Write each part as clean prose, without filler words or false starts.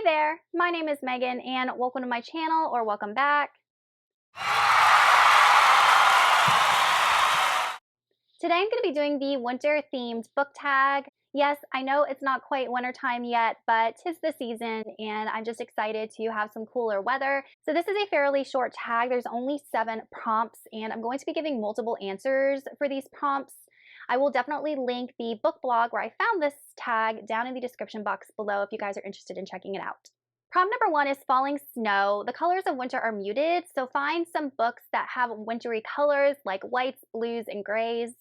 there, my name is Megan and welcome to my channel, or welcome back. Today I'm going to be doing the winter themed book tag. Yes, I know it's not quite wintertime yet, but 'tis the season and I'm just excited to have some cooler weather. So this is a fairly short tag. There's only 7 prompts and I'm going to be giving multiple answers for these prompts. I will definitely link the book blog where I found this tag down in the description box below if you guys are interested in checking it out. Prompt number 1 is falling snow. The colors of winter are muted, so find some books that have wintry colors like whites, blues, and grays.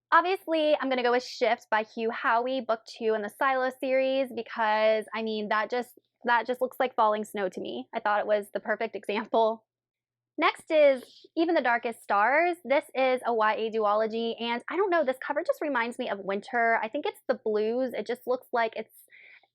Obviously, I'm going to go with Shift by Hugh Howey, book 2 in the Silo series, because I mean that just looks like falling snow to me. I thought it was the perfect example. Next is Even the Darkest Stars. This is a YA duology, and I don't know, this cover just reminds me of winter. I think it's the blues. It just looks like it's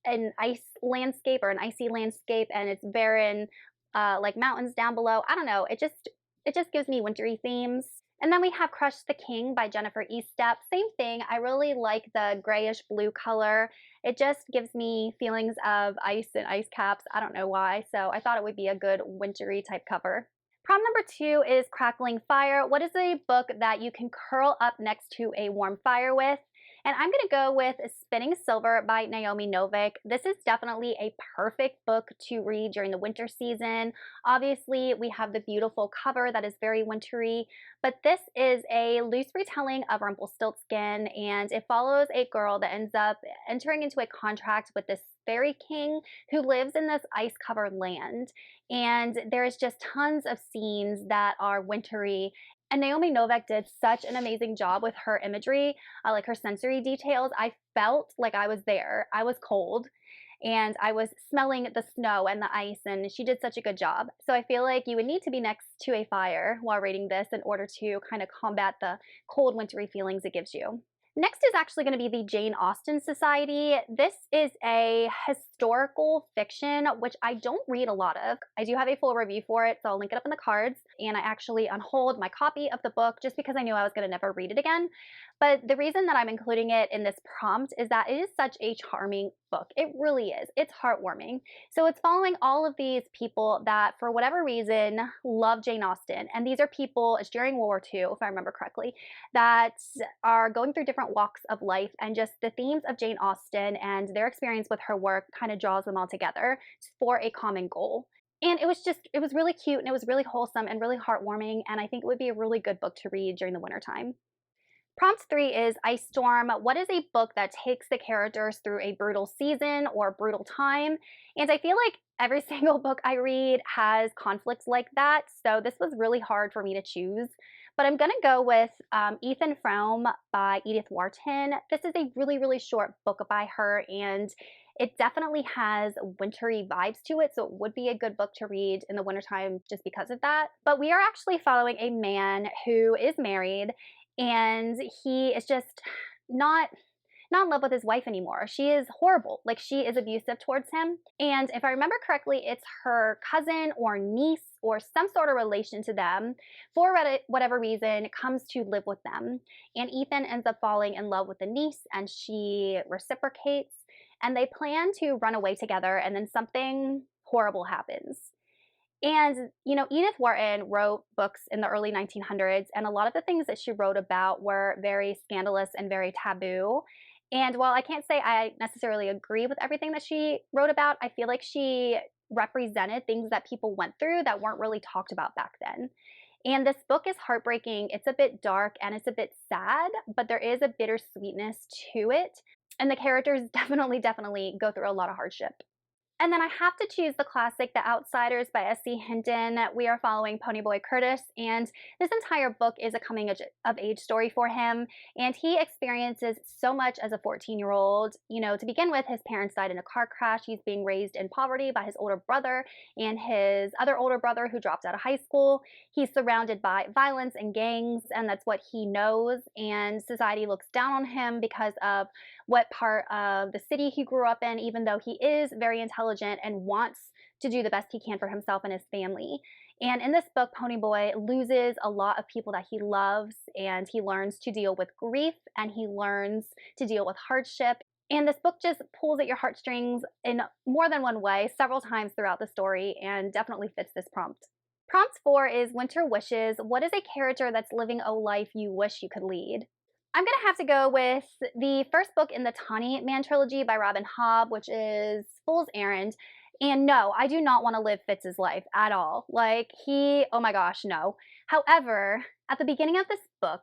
an ice landscape or an icy landscape, and it's barren, like mountains down below. I don't know. It just gives me wintry themes. And then we have Crush the King by Jennifer Eastep. Same thing. I really like the grayish blue color. It just gives me feelings of ice and ice caps. I don't know why. So I thought it would be a good wintry type cover. Prompt number 2 is Crackling Fire. What is a book that you can curl up next to a warm fire with? And I'm going to go with Spinning Silver by Naomi Novik. This is definitely a perfect book to read during the winter season. Obviously, we have the beautiful cover that is very wintry, but this is a loose retelling of Rumpelstiltskin, and it follows a girl that ends up entering into a contract with this fairy king who lives in this ice-covered land. And there's just tons of scenes that are wintry. And Naomi Novik did such an amazing job with her imagery, like her sensory details. I felt like I was there. I was cold and I was smelling the snow and the ice, and she did such a good job. So I feel like you would need to be next to a fire while reading this in order to kind of combat the cold wintry feelings it gives you. Next is actually going to be the Jane Austen Society. This is a historical fiction, which I don't read a lot of. I do have a full review for it, so I'll link it up in the cards. And I actually unhauled my copy of the book just because I knew I was going to never read it again. But the reason that I'm including it in this prompt is that it is such a charming book. It really is. It's heartwarming. So it's following all of these people that, for whatever reason, love Jane Austen. And these are people, it's during World War II, if I remember correctly, that are going through different walks of life, and just the themes of Jane Austen and their experience with her work kind of draws them all together for a common goal. And it was really cute, and it was really wholesome and really heartwarming, and I think it would be a really good book to read during the wintertime. Prompt 3 is Ice Storm. What is a book that takes the characters through a brutal season or brutal time? And I feel like every single book I read has conflicts like that, so this was really hard for me to choose. But I'm going to go with Ethan Frome by Edith Wharton. This is a really, really short book by her, and it definitely has wintry vibes to it, so it would be a good book to read in the wintertime just because of that. But we are actually following a man who is married, and he is just not in love with his wife anymore. She is horrible. Like, she is abusive towards him. And if I remember correctly, it's her cousin or niece or some sort of relation to them, for whatever reason, comes to live with them. And Ethan ends up falling in love with the niece, and she reciprocates, and they plan to run away together, and then something horrible happens. And, you know, Edith Wharton wrote books in the early 1900s, and a lot of the things that she wrote about were very scandalous and very taboo. And while I can't say I necessarily agree with everything that she wrote about, I feel like she represented things that people went through that weren't really talked about back then. And this book is heartbreaking. It's a bit dark and it's a bit sad, but there is a bittersweetness to it. And the characters definitely go through a lot of hardship. And then I have to choose the classic The Outsiders by S.C. Hinton. We are following Ponyboy Curtis, and this entire book is a coming-of-age story for him, and he experiences so much as a 14-year-old. You know, to begin with, his parents died in a car crash. He's being raised in poverty by his older brother and his other older brother who dropped out of high school. He's surrounded by violence and gangs, and that's what he knows, and society looks down on him because of what part of the city he grew up in, even though he is very intelligent and wants to do the best he can for himself and his family. And in this book, Ponyboy loses a lot of people that he loves, and he learns to deal with grief, and he learns to deal with hardship. And this book just pulls at your heartstrings in more than one way, several times throughout the story, and definitely fits this prompt. Prompt 4 is Winter Wishes. What is a character that's living a life you wish you could lead? I'm gonna have to go with the first book in the Tawny Man trilogy by Robin Hobb, which is Fool's Errand. And no, I do not want to live Fitz's life at all. Like, oh my gosh, no. However, at the beginning of this book,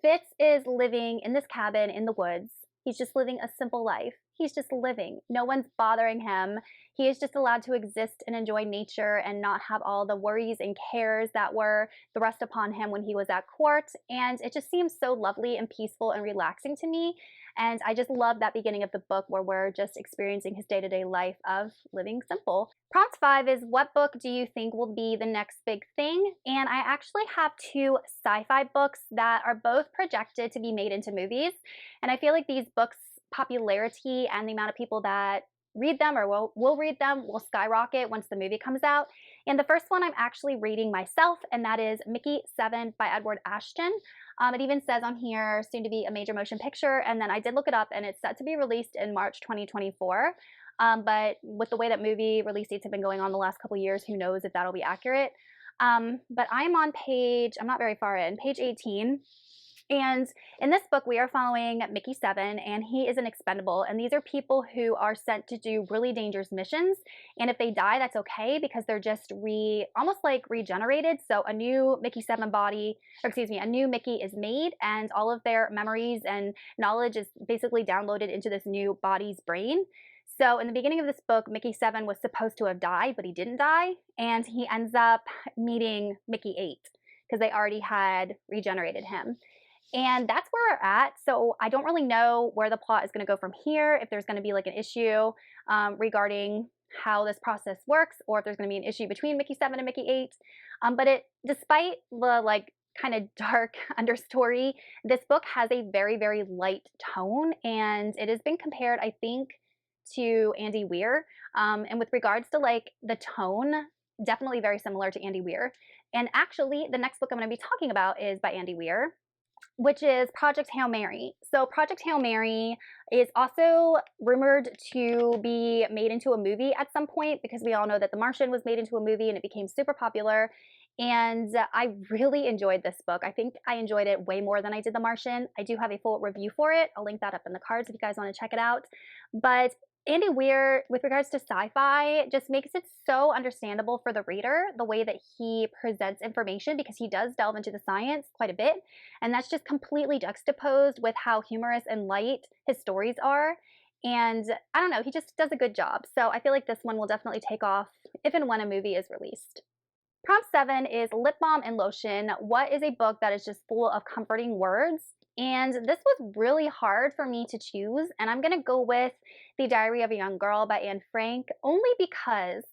Fitz is living in this cabin in the woods. He's just living a simple life. He's just living. No one's bothering him. He is just allowed to exist and enjoy nature and not have all the worries and cares that were thrust upon him when he was at court. And it just seems so lovely and peaceful and relaxing to me. And I just love that beginning of the book where we're just experiencing his day-to-day life of living simple. Prompt 5 is what book do you think will be the next big thing? And I actually have two sci-fi books that are both projected to be made into movies. And I feel like these books' popularity and the amount of people that read them or will read them will skyrocket once the movie comes out. And the first one I'm actually reading myself, and that is Mickey 7 by Edward Ashton. It even says on here, soon to be a major motion picture, and then I did look it up, and it's set to be released in March 2024. But with the way that movie release dates have been going on the last couple years, who knows if that'll be accurate. But I'm on I'm not very far in, page 18. And in this book, we are following Mickey 7, and he is an expendable. And these are people who are sent to do really dangerous missions. And if they die, that's okay because they're just almost like regenerated. So a new Mickey 7 body, or excuse me, a new Mickey is made, and all of their memories and knowledge is basically downloaded into this new body's brain. So in the beginning of this book, Mickey 7 was supposed to have died, but he didn't die. And he ends up meeting Mickey 8 because they already had regenerated him. And that's where we're at. So I don't really know where the plot is going to go from here, if there's going to be like an issue regarding how this process works, or if there's going to be an issue between Mickey 7 and Mickey 8. But despite the like kind of dark understory, this book has a very, very light tone, and it has been compared, I think, to Andy Weir. And with regards to like the tone, definitely very similar to Andy Weir. And actually, the next book I'm going to be talking about is by Andy Weir, which is Project Hail Mary. So Project Hail Mary is also rumored to be made into a movie at some point because we all know that The Martian was made into a movie and it became super popular. And I really enjoyed this book. I think I enjoyed it way more than I did The Martian. I do have a full review for it. I'll link that up in the cards if you guys want to check it out. But Andy Weir, with regards to sci-fi, just makes it so understandable for the reader, the way that he presents information, because he does delve into the science quite a bit. And that's just completely juxtaposed with how humorous and light his stories are. And I don't know, he just does a good job. So I feel like this one will definitely take off if and when a movie is released. Prompt 7 is Lip Balm and Lotion. What is a book that is just full of comforting words? And this was really hard for me to choose, and I'm going to go with The Diary of a Young Girl by Anne Frank, only because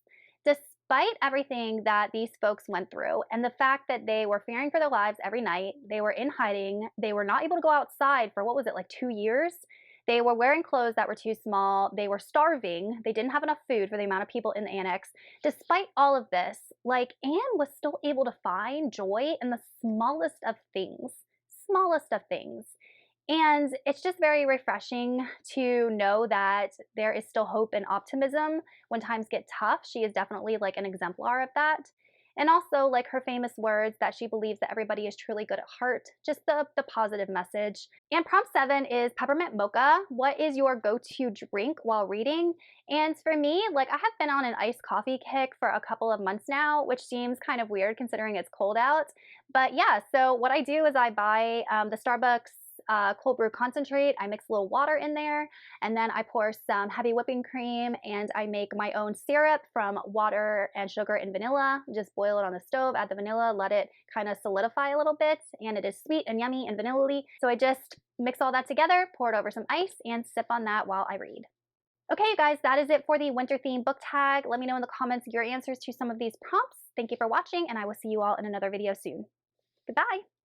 despite everything that these folks went through and the fact that they were fearing for their lives every night, they were in hiding, they were not able to go outside for, what was it, like 2 years? They were wearing clothes that were too small, they were starving, they didn't have enough food for the amount of people in the annex. Despite all of this, like, Anne was still able to find joy in the smallest of things. And it's just very refreshing to know that there is still hope and optimism when times get tough. She is definitely like an exemplar of that. And also, like, her famous words that she believes that everybody is truly good at heart, just the positive message. And prompt 7 is Peppermint Mocha. What is your go-to drink while reading? And for me, like, I have been on an iced coffee kick for a couple of months now, which seems kind of weird considering it's cold out. But yeah, so what I do is I buy the Starbucks cold brew concentrate. I mix a little water in there, and then I pour some heavy whipping cream, and I make my own syrup from water and sugar and vanilla. Just boil it on the stove, add the vanilla, let it kind of solidify a little bit, and it is sweet and yummy and vanilla-y. So I just mix all that together, pour it over some ice, and sip on that while I read. Okay, you guys, that is it for the winter theme book tag. Let me know in the comments your answers to some of these prompts. Thank you for watching, and I will see you all in another video soon. Goodbye.